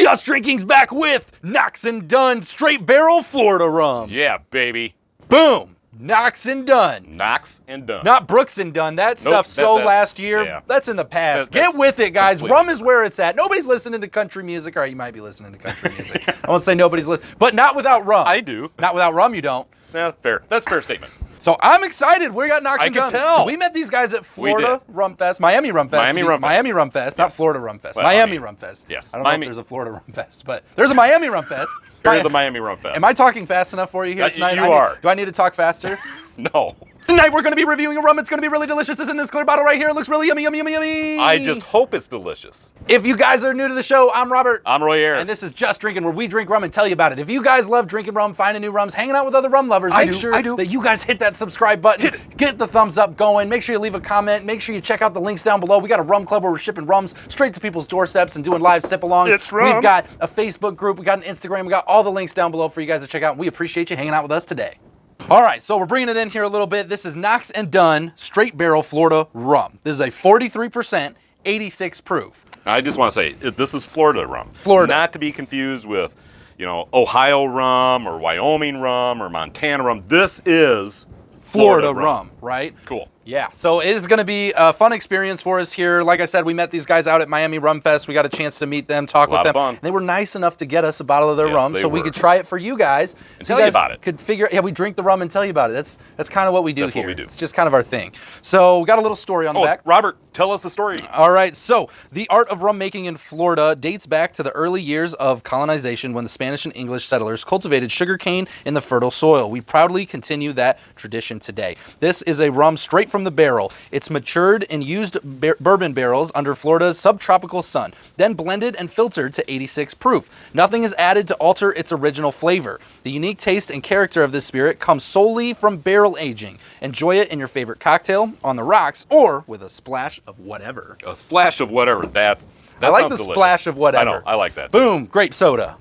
Just Drinking's back with Noxx and Dunn Straight Barrel Florida Rum. Yeah, baby. Boom. Noxx and Dunn. Noxx and Dunn. Not Brooks and Dunn. That stuff's last year. Yeah. That's in the past. Get with it, guys. Completely. Rum is where it's at. Nobody's listening to country music. All right, you might be listening to country music. I won't say nobody's listening, but not without rum. I do. Not without rum, you don't. Yeah, fair. That's a fair statement. So I'm excited. We got Noxx and Dunn. I can tell. We met these guys at Florida Rum Fest, Miami Rum Fest. Miami Rum Fest, not Florida Rum Fest. Well, Miami Rum Fest. Yes. I don't know if there's a Florida Rum Fest, but there's a Miami Rum Fest. There is a Miami Rum Fest. Am I talking fast enough for you here tonight? You are. Do I need to talk faster? No. Tonight we're going to be reviewing a rum. It's going to be really delicious. It's in this clear bottle right here. It looks really yummy, yummy, yummy, yummy. I just hope it's delicious. If you guys are new to the show, I'm Robert. I'm Roy Air. And this is Just Drinking, where we drink rum and tell you about it. If you guys love drinking rum, finding new rums, hanging out with other rum lovers, make sure that you guys hit that subscribe button. Get the thumbs up going. Make sure you leave a comment. Make sure you check out the links down below. We got a rum club where we're shipping rums straight to people's doorsteps and doing live sip-alongs. It's rum. We've got a Facebook group. We got an Instagram. We got all the links down below for you guys to check out. And we appreciate you hanging out with us today. All right, so we're bringing it in here a little bit. This is Noxx and Dunn Straight Barrel Florida Rum. This is a 43%, 86 proof. I just want to say, this is Florida rum. Florida. Not to be confused with, Ohio rum or Wyoming rum or Montana rum. This is Florida rum, right? Cool. Yeah, so it is going to be a fun experience for us here. Like I said, we met these guys out at Miami Rum Fest. We got a chance to meet them, talk with them. Fun. They were nice enough to get us a bottle of their rum so we could try it for you guys. And tell you about it. Could figure, we drink the rum and tell you about it. That's kind of what we do here. That's what we do. It's just kind of our thing. So we got a little story on the back. Robert, tell us the story. All right, so the art of rum making in Florida dates back to the early years of colonization when the Spanish and English settlers cultivated sugarcane in the fertile soil. We proudly continue that tradition today. This is a rum straight from the barrel. It's matured in used bourbon barrels under Florida's subtropical sun, then blended and filtered to 86 proof. Nothing is added to alter its original flavor. The unique taste and character of this spirit comes solely from barrel aging. Enjoy it in your favorite cocktail, on the rocks, or with a splash of whatever. A splash of whatever. That I like the delicious. splash of whatever. I know. I like that. Boom, grape soda.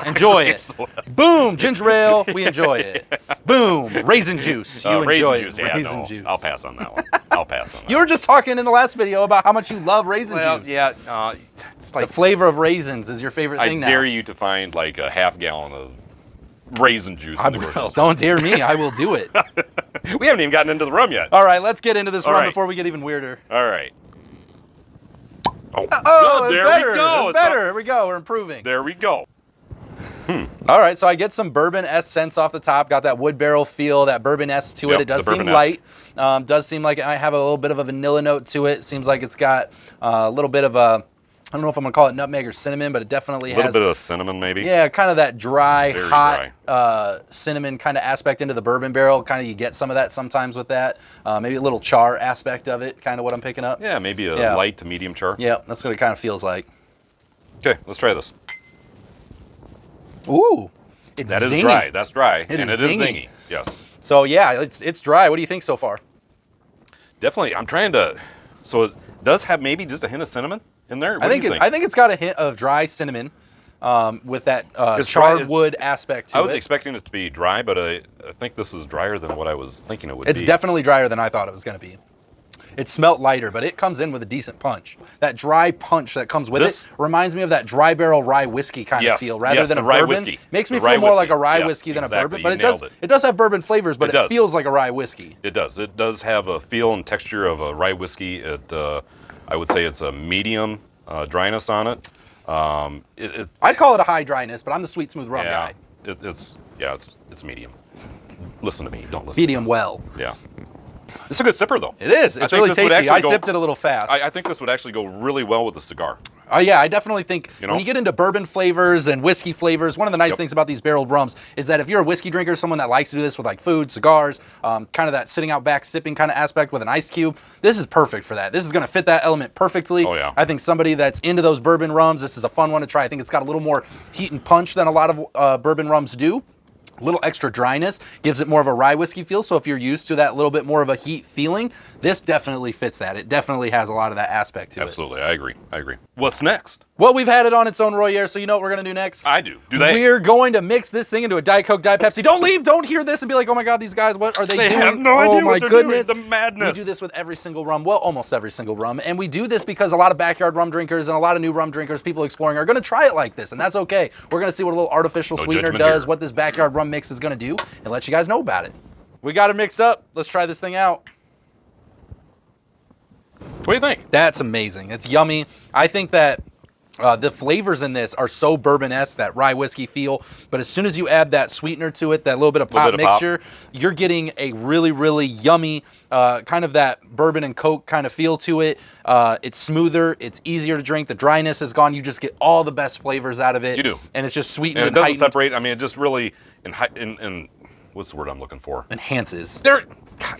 Enjoy it. Boom, ginger ale. We enjoy it. Boom, raisin juice. You enjoy juice. it. Yeah, Raisin juice. I'll pass on that one. I'll pass on that. You were just talking in the last video about how much you love raisin juice. Yeah. It's like The flavor of raisins is your favorite thing now. I dare you to find like a half gallon of raisin juice in the grocery store. Don't dare me. I will do it. We haven't even gotten into the rum yet. All right, let's get into this rum right. before we get even weirder. All right. Oh, there better. we go. It's better. Here we go. We're improving. There we go. All right, so I get some bourbon-esque scents off the top. Got that wood barrel feel, that bourbon-esque to it. Yep, It does the seem bourbon-esque. light. Does seem like it might have a little bit of a vanilla note to it. Seems like it's got a little bit of a, I don't know if I'm gonna call it nutmeg or cinnamon, but it definitely has A little bit of cinnamon, maybe. yeah, kind of that dry, Very hot cinnamon kind of aspect into the bourbon barrel. Kind of you get some of that sometimes with that. Maybe a little char aspect of it, kind of what I'm picking up. Yeah, maybe a light to medium char. Yeah, that's what it kind of feels like. Okay, let's try this. Ooh, it's That is zingy. dry. That's dry. It and is it is zingy. zingy. Yes. So yeah, it's dry. What do you think so far? Definitely. I'm trying to. So it does have maybe just a hint of cinnamon in there. What do you think? I think it's got a hint of dry cinnamon with that It's charred dry. wood aspect to it. I was expecting it to be dry, but I think this is drier than what I was thinking it would It's be. definitely drier than I thought it was going to be. It smelt lighter, but it comes in with a decent punch. That dry punch that comes with it reminds me of that dry barrel rye whiskey kind of feel, rather than the a rye bourbon. whiskey. Makes me The rye feel more like a whiskey. rye Yes, whiskey than exactly. a bourbon, but You nailed it. it does have bourbon flavors, but it does. feels like a rye whiskey. It does. It does have a feel and texture of a rye whiskey. I would say it's a medium dryness on it. I'd call it a high dryness, but I'm the sweet smooth rum guy. It's medium. Listen to me. Don't listen. Medium well. Yeah. It's a good sipper, though. It is. It's really tasty. I sipped it a little fast. I think this would actually go really well with a cigar. Oh yeah, I definitely think when you get into bourbon flavors and whiskey flavors, one of the nice things about these barreled rums is that if you're a whiskey drinker, someone that likes to do this with like food, cigars, kind of that sitting out back sipping kind of aspect with an ice cube, this is perfect for that. This is going to fit that element perfectly. Oh, yeah. I think somebody that's into those bourbon rums, this is a fun one to try. I think it's got a little more heat and punch than a lot of bourbon rums do. A little extra dryness gives it more of a rye whiskey feel. So if you're used to that little bit more of a heat feeling, this definitely fits that. It definitely has a lot of that aspect to it. Absolutely. I agree. What's next? Well, we've had it on its own, Royer, so you know what we're going to do next? I do. Do they? We're going to mix this thing into a Diet Coke, Diet Pepsi. Don't leave. Don't hear this and be like, oh my God, these guys, what are they doing? They have no oh idea my what they're goodness. doing. The madness. We do this with every single rum. Well, almost every single rum. And we do this because a lot of backyard rum drinkers and a lot of new rum drinkers, people exploring, are going to try it like this. And that's okay. We're going to see what a little artificial sweetener does, what this backyard rum mix is going to do, and let you guys know about it. We got it mixed up. Let's try this thing out. What do you think? That's amazing. It's yummy. I think that the flavors in this are so bourbon-esque, that rye whiskey feel. But as soon as you add that sweetener to it, that little bit of pop mixture, you're getting a really, really yummy, kind of that bourbon and Coke kind of feel to it. It's smoother. It's easier to drink. The dryness is gone. You just get all the best flavors out of it. You do. And it's just sweetened And it doesn't separate. I mean, it just really, in what's the word I'm looking for? Enhances.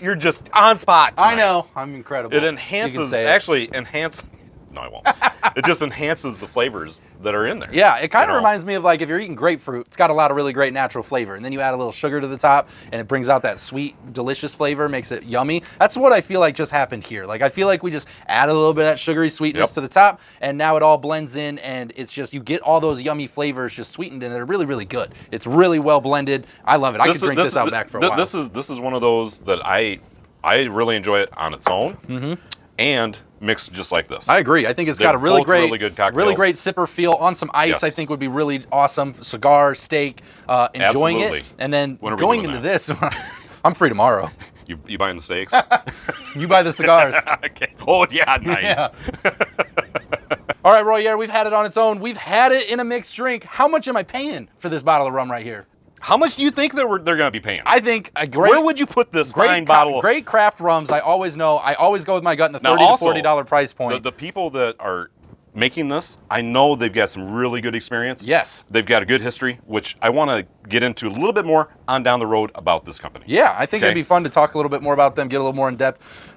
You're just on spot tonight. I know. I'm incredible. It enhances, no, I won't. It just enhances the flavors that are in there. Yeah, it kind of reminds me of like if you're eating grapefruit, it's got a lot of really great natural flavor. And then you add a little sugar to the top and it brings out that sweet, delicious flavor, makes it yummy. That's what I feel like just happened here. Like I feel like we just add a little bit of that sugary sweetness to the top and now it all blends in and it's just, you get all those yummy flavors just sweetened and they're really, really good. It's really well blended. I love it. I could drink this out back for a while. This is one of those that I really enjoy it on its own and mixed just like this. I agree. I think it's got a really great, good cocktails. really great sipper feel on some ice. I think would be really awesome. Cigar, steak, enjoying it, and then going into this. I'm free tomorrow. You buying the steaks? You buy the cigars. Okay. Oh yeah, nice. Yeah. All right, Royer, we've had it on its own. We've had it in a mixed drink. How much am I paying for this bottle of rum right here? How much do you think they're going to be paying? I think a great. Where would you put this fine bottle? Great craft rums. I always know. I always go with my gut in the $30 to $40 price point. The people that are making this, I know they've got some really good experience. Yes. They've got a good history, which I want to get into a little bit more on down the road about this company. Yeah, I think it'd be fun to talk a little bit more about them, get a little more in depth.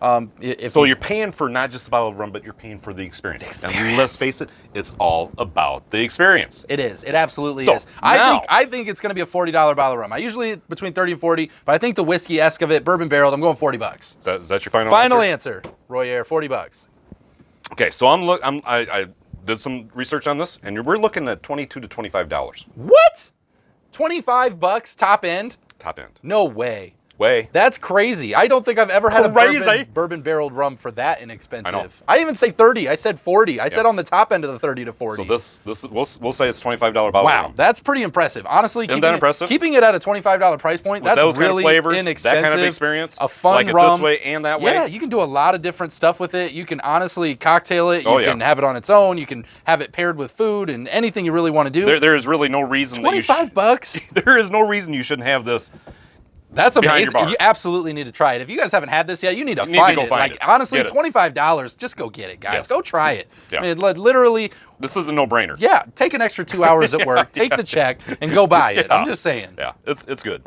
So you're paying for not just a bottle of rum, but you're paying for the experience. And let's face it, it's all about the experience. It is. It absolutely is. I think it's going to be a $40 bottle of rum. I usually between 30 and 40, but I think the whiskey-esque of it, bourbon barreled, I'm going $40. Is that your final answer? Royer, $40. Okay, so I did some research on this, and we're looking at $22 to $25. What? $25 top end? Top end. No way. Way. That's crazy. I don't think I've ever had a bourbon barreled rum for that inexpensive. I know. I didn't even say 30. I said 40. I said on the top end of the 30 to 40. So this we'll say it's $25 bottle of rum. Wow, that's pretty impressive. Honestly, keeping it at a $25 price point, with that's those really kind of flavors, inexpensive. that kind of experience, a fun like rum. It this way and that way. Yeah, you can do a lot of different stuff with it. You can honestly cocktail it. You can have it on its own. You can have it paired with food and anything you really want to do. There is really no reason that $25. There is no reason you shouldn't have this. That's amazing. You absolutely need to try it. If you guys haven't had this yet, you need to find it. Like, honestly, $25, just go get it, guys. Yes. Go try it. Yeah. I mean, literally. This is a no-brainer. Yeah, take an extra 2 hours at work, take the check, and go buy it. I'm just saying. Yeah, it's good.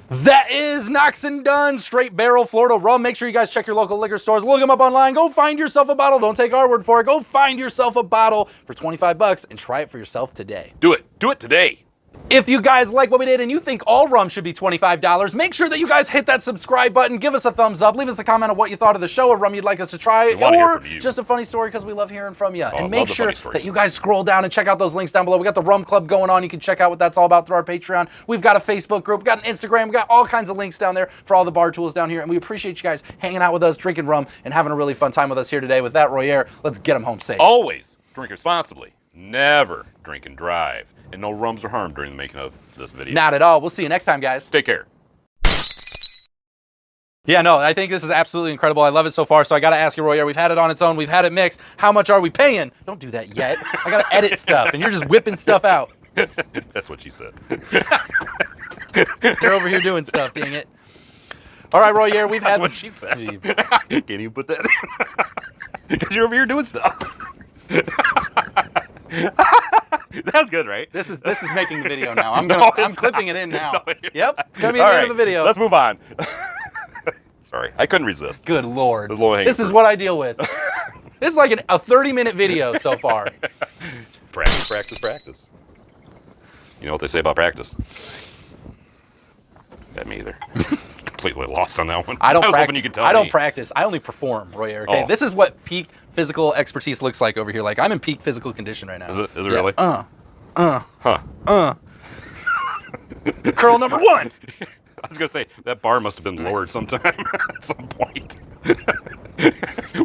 That is Noxx and Dunn, straight barrel Florida rum. Make sure you guys check your local liquor stores. Look them up online. Go find yourself a bottle. Don't take our word for it. Go find yourself a bottle for $25 and try it for yourself today. Do it. Do it today. If you guys like what we did and you think all rum should be $25, make sure that you guys hit that subscribe button, give us a thumbs up, leave us a comment on what you thought of the show, a rum you'd like us to try, or just a funny story because we love hearing from you. And make sure that you guys scroll down and check out those links down below. We got the Rum Club going on. You can check out what that's all about through our Patreon. We've got a Facebook group, we've got an Instagram, we've got all kinds of links down there for all the bar tools down here. And we appreciate you guys hanging out with us, drinking rum, and having a really fun time with us here today. With that, Royer, let's get them home safe. Always drink responsibly. Never drink and drive. And no rums are harmed during the making of this video. Not at all. We'll see you next time, guys. Take care. Yeah, no, I think this is absolutely incredible. I love it so far. So I got to ask you, Royer, we've had it on its own. We've had it mixed. How much are we paying? Don't do that yet. I got to edit stuff, and you're just whipping stuff out. That's what she said. You're over here doing stuff, dang it. All right, Royer, we've had... That's what she said. Can't even put that in. Because you're over here doing stuff. That's good, right? This is making the video now. I'm clipping it in now. Yep, it's gonna be the end of the video. Let's move on. Sorry, I couldn't resist. Good Lord. This is what I deal with. This is like a 30-minute video so far. Practice, practice, practice. You know what they say about practice? That me either. Completely lost on that one. I was hoping you could tell me. I don't practice. I only perform, Royer. Okay, this is what peak physical expertise looks like over here. Like, I'm in peak physical condition right now. Is it really? Huh. Huh. Curl number 1. I was gonna say that bar must have been lowered sometime at some point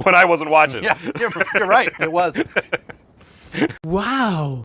when I wasn't watching. Yeah, you're right. It was. Wow.